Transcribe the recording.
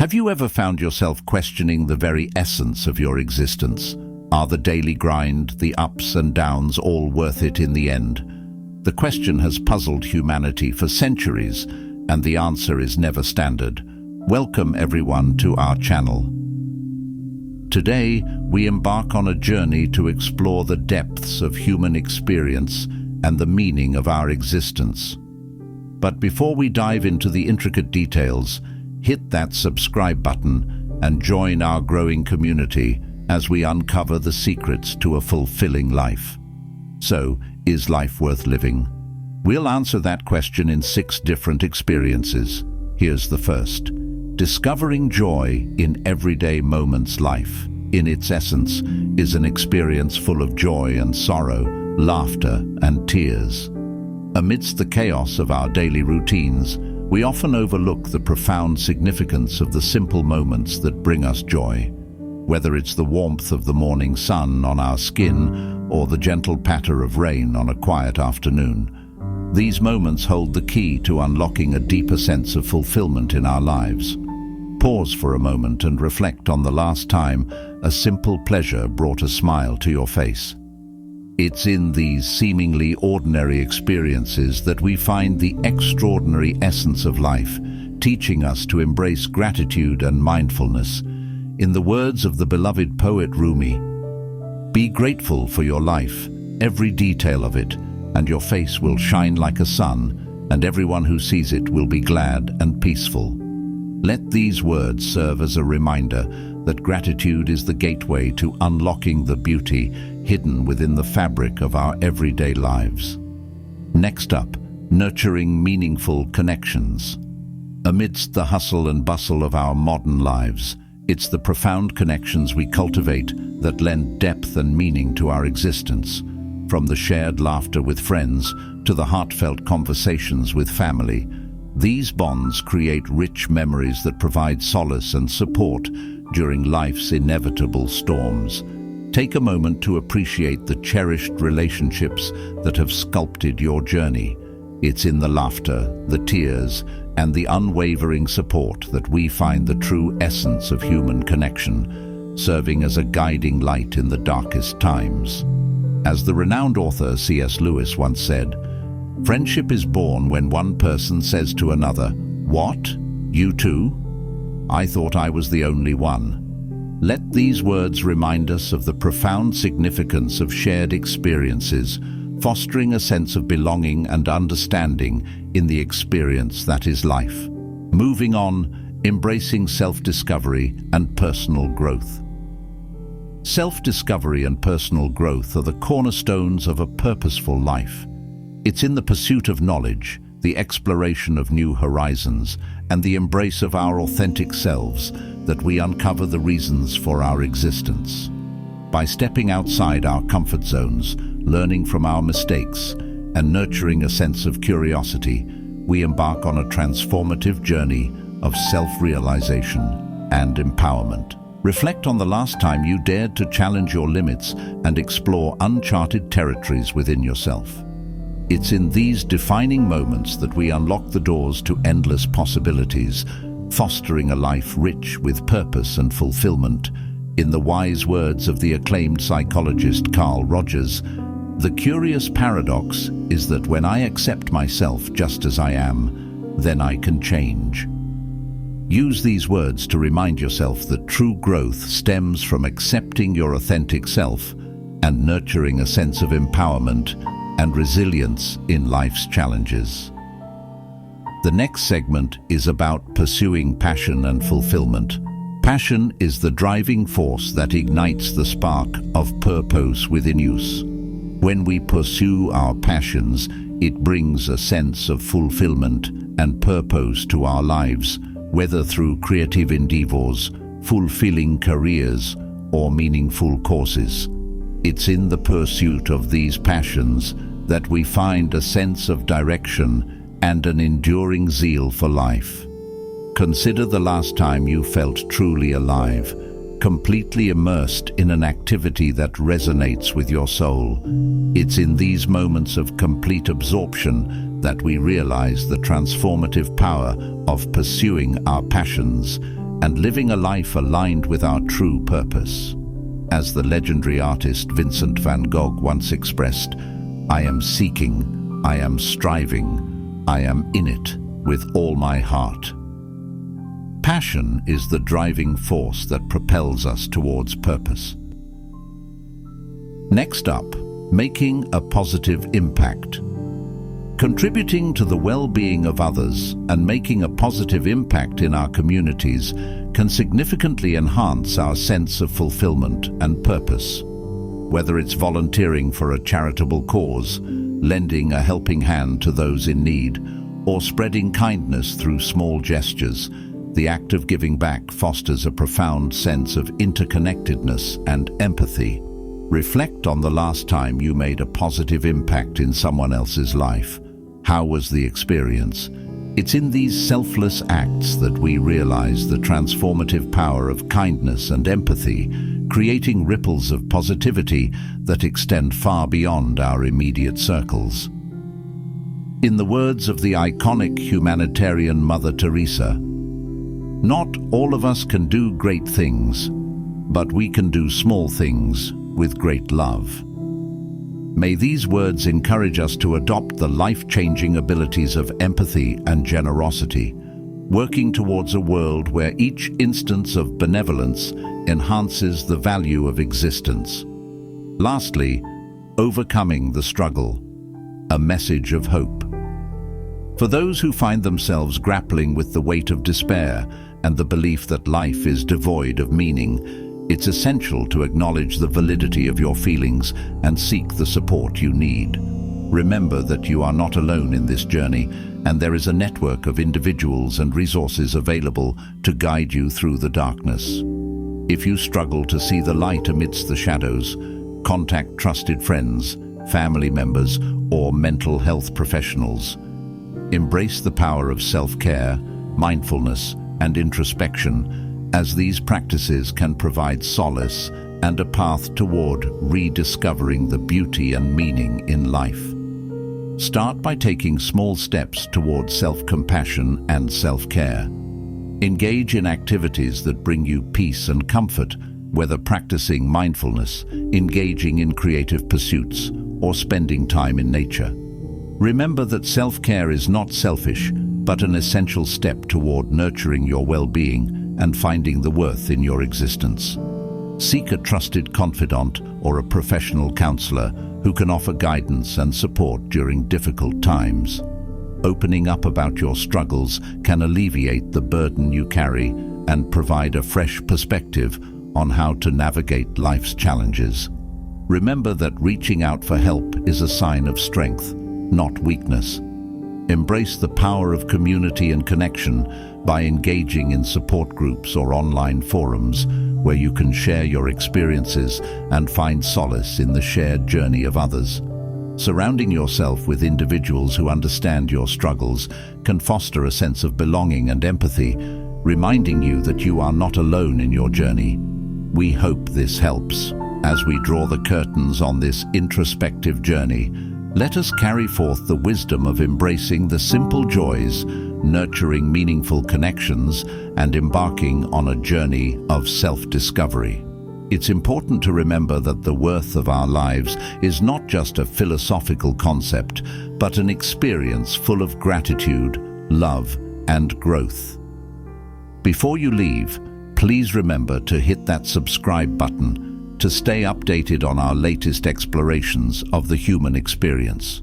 Have you ever found yourself questioning the very essence of your existence? Are the daily grind, the ups and downs, all worth it in the end? The question has puzzled humanity for centuries, and the answer is never standard. Welcome everyone to our channel. Today, we embark on a journey to explore the depths of human experience and the meaning of our existence. But before we dive into the intricate details, hit that subscribe button and join our growing community as we uncover the secrets to a fulfilling life. So, is life worth living? We'll answer that question in 6 different experiences. Here's the first. Discovering joy in everyday moments. Life, in its essence, is an experience full of joy and sorrow, laughter and tears. Amidst the chaos of our daily routines, we often overlook the profound significance of the simple moments that bring us joy. Whether it's the warmth of the morning sun on our skin or the gentle patter of rain on a quiet afternoon, these moments hold the key to unlocking a deeper sense of fulfillment in our lives. Pause for a moment and reflect on the last time a simple pleasure brought a smile to your face. It's in these seemingly ordinary experiences that we find the extraordinary essence of life, teaching us to embrace gratitude and mindfulness. In the words of the beloved poet Rumi, "Be grateful for your life, every detail of it, and your face will shine like a sun, and everyone who sees it will be glad and peaceful." Let these words serve as a reminder that gratitude is the gateway to unlocking the beauty hidden within the fabric of our everyday lives. Next up, nurturing meaningful connections. Amidst the hustle and bustle of our modern lives, it's the profound connections we cultivate that lend depth and meaning to our existence. From the shared laughter with friends to the heartfelt conversations with family, these bonds create rich memories that provide solace and support during life's inevitable storms. Take a moment to appreciate the cherished relationships that have sculpted your journey. It's in the laughter, the tears, and the unwavering support that we find the true essence of human connection, serving as a guiding light in the darkest times. As the renowned author C.S. Lewis once said, "Friendship is born when one person says to another, 'What? You too? I thought I was the only one.'" Let these words remind us of the profound significance of shared experiences, fostering a sense of belonging and understanding in the experience that is life. Moving on, embracing self-discovery and personal growth. Self-discovery and personal growth are the cornerstones of a purposeful life. It's in the pursuit of knowledge, the exploration of new horizons, and the embrace of our authentic selves that we uncover the reasons for our existence. By stepping outside our comfort zones, learning from our mistakes, and nurturing a sense of curiosity, we embark on a transformative journey of self-realization and empowerment. Reflect on the last time you dared to challenge your limits and explore uncharted territories within yourself. It's in these defining moments that we unlock the doors to endless possibilities, fostering a life rich with purpose and fulfillment. In the wise words of the acclaimed psychologist Carl Rogers, "The curious paradox is that when I accept myself just as I am, then I can change." Use these words to remind yourself that true growth stems from accepting your authentic self and nurturing a sense of empowerment and resilience in life's challenges. The next segment is about pursuing passion and fulfillment. Passion is the driving force that ignites the spark of purpose within us. When we pursue our passions, it brings a sense of fulfillment and purpose to our lives, whether through creative endeavors, fulfilling careers, or meaningful causes. It's in the pursuit of these passions that we find a sense of direction and an enduring zeal for life. Consider the last time you felt truly alive, completely immersed in an activity that resonates with your soul. It's in these moments of complete absorption that we realize the transformative power of pursuing our passions and living a life aligned with our true purpose. As the legendary artist Vincent van Gogh once expressed, "I am seeking, I am striving, I am in it with all my heart." Passion is the driving force that propels us towards purpose. Next up, making a positive impact. Contributing to the well-being of others and making a positive impact in our communities can significantly enhance our sense of fulfillment and purpose. Whether it's volunteering for a charitable cause, lending a helping hand to those in need, or spreading kindness through small gestures, the act of giving back fosters a profound sense of interconnectedness and empathy. Reflect on the last time you made a positive impact in someone else's life. How was the experience? It's in these selfless acts that we realize the transformative power of kindness and empathy, creating ripples of positivity that extend far beyond our immediate circles. In the words of the iconic humanitarian Mother Teresa, "Not all of us can do great things, but we can do small things with great love." May these words encourage us to adopt the life-changing abilities of empathy and generosity, working towards a world where each instance of benevolence enhances the value of existence. Lastly, overcoming the struggle, a message of hope. For those who find themselves grappling with the weight of despair and the belief that life is devoid of meaning, it's essential to acknowledge the validity of your feelings and seek the support you need. Remember that you are not alone in this journey, and there is a network of individuals and resources available to guide you through the darkness. If you struggle to see the light amidst the shadows, contact trusted friends, family members, or mental health professionals. Embrace the power of self-care, mindfulness, and introspection, as these practices can provide solace and a path toward rediscovering the beauty and meaning in life. Start by taking small steps toward self-compassion and self-care. Engage in activities that bring you peace and comfort, whether practicing mindfulness, engaging in creative pursuits, or spending time in nature. Remember that self-care is not selfish, but an essential step toward nurturing your well-being and finding the worth in your existence. Seek a trusted confidant or a professional counselor who can offer guidance and support during difficult times. Opening up about your struggles can alleviate the burden you carry and provide a fresh perspective on how to navigate life's challenges. Remember that reaching out for help is a sign of strength, not weakness. Embrace the power of community and connection by engaging in support groups or online forums where you can share your experiences and find solace in the shared journey of others. Surrounding yourself with individuals who understand your struggles can foster a sense of belonging and empathy, reminding you that you are not alone in your journey. We hope this helps. As we draw the curtains on this introspective journey, let us carry forth the wisdom of embracing the simple joys, nurturing meaningful connections, and embarking on a journey of self-discovery. It's important to remember that the worth of our lives is not just a philosophical concept, but an experience full of gratitude, love, and growth. Before you leave, please remember to hit that subscribe button to stay updated on our latest explorations of the human experience.